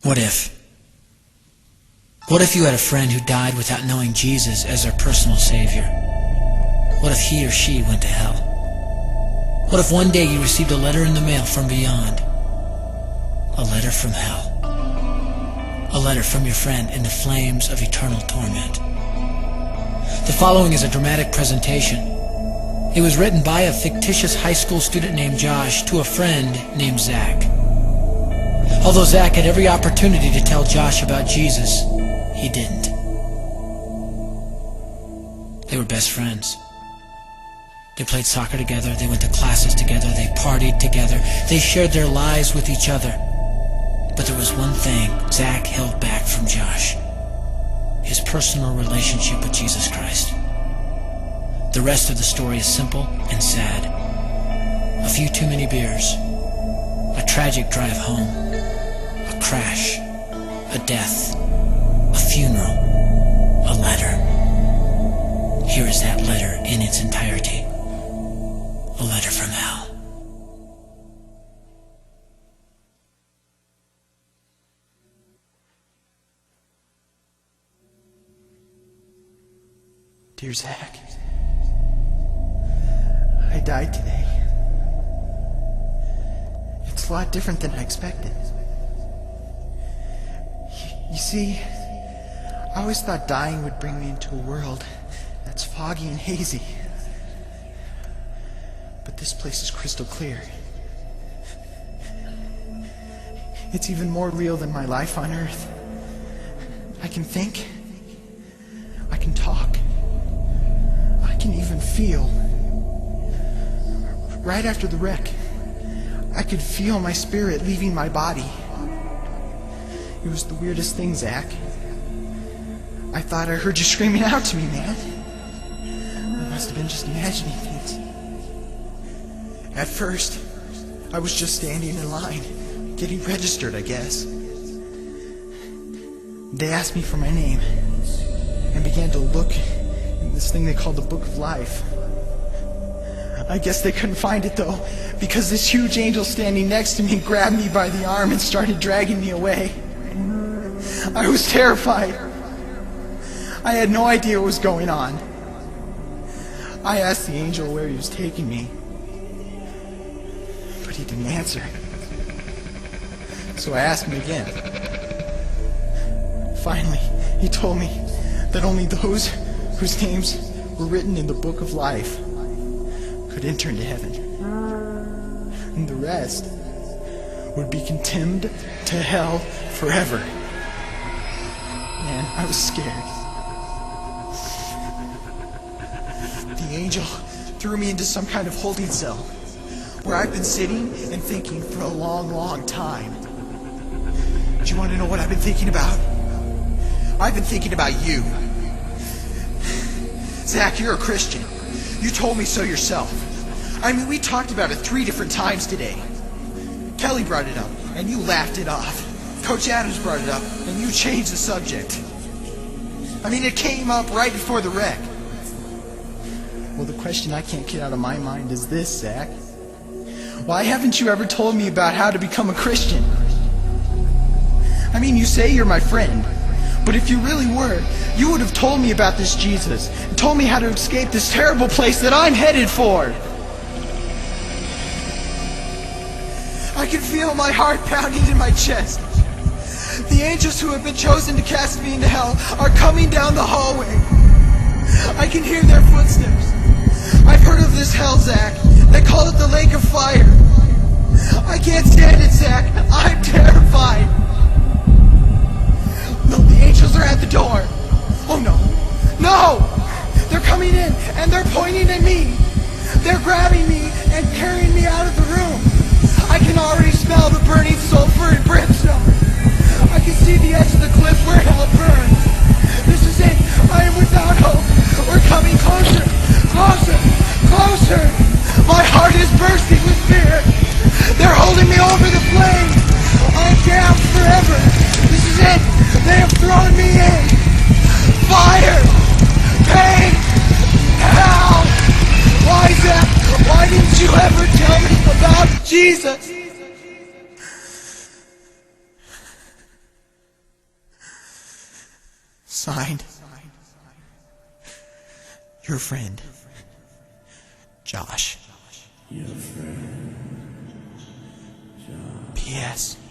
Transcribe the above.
What if? What if you had a friend who died without knowing Jesus as their personal Savior? What if he or she went to hell? What if one day you received a letter in the mail from beyond? A letter from hell. A letter from your friend in the flames of eternal torment. The following is a dramatic presentation. It was written by a fictitious high school student named Josh to a friend named Zach. Although Zach had every opportunity to tell Josh about Jesus, he didn't. They were best friends. They played soccer together, they went to classes together, they partied together, they shared their lives with each other. But there was one thing Zach held back from Josh: his personal relationship with Jesus Christ. The rest of the story is simple and sad. A few too many beers, a tragic drive home, a crash, a death, a funeral, a letter. Here is that letter in its entirety. A letter from hell. Dear Zach, I died today. It's a lot different than I expected. You see, I always thought dying would bring me into a world that's foggy and hazy. But this place is crystal clear. It's even more real than my life on Earth. I can think. I can talk. I can even feel. Right after the wreck, I could feel my spirit leaving my body. It was the weirdest thing, Zach. I thought I heard you screaming out to me, man. I must have been just imagining things. At first, I was just standing in line, getting registered, I guess. They asked me for my name and began to look in this thing they called the Book of Life. I guess they couldn't find it, though, because this huge angel standing next to me grabbed me by the arm and started dragging me away. I was terrified. I had no idea what was going on. I asked the angel where he was taking me, but he didn't answer. So I asked him again. Finally, he told me that only those whose names were written in the Book of Life could enter into heaven. And the rest would be condemned to hell forever. Man, I was scared. The angel threw me into some kind of holding cell where I've been sitting and thinking for a long, long time. Do you want to know what I've been thinking about? I've been thinking about you. Zach, you're a Christian. You told me so yourself. I mean, we talked about it 3 different times today. Kelly brought it up, and you laughed it off. Coach Adams brought it up, and you changed the subject. I mean, it came up right before the wreck. Well, the question I can't get out of my mind is this, Zach. Why haven't you ever told me about how to become a Christian? I mean, you say you're my friend, but if you really were, you would have told me about this Jesus and told me how to escape this terrible place that I'm headed for. I can feel my heart pounding in my chest. The angels who have been chosen to cast me into hell are coming down the hallway. I can hear their footsteps. I've heard of this hell, Zach. They call it the lake of fire. I can't stand it, Zach. I'm terrified. No, the angels are at the door. Oh no. No! They're coming in and they're pointing at me. They're grabbing me and carrying me out of the room. I can already smell the burning sulfur and brimstone. I can see the edge of the cliff where hell burns. This is it. I am without hope. We're coming closer. Closer. Closer. My heart is bursting with fear. They're holding me over the flames. I'm damned forever. This is it. They have thrown me in. Fire. Pain. Hell. Why, Zach? Why didn't you ever tell me about Jesus? Signed, your friend, Josh. Your friend, Josh. P.S.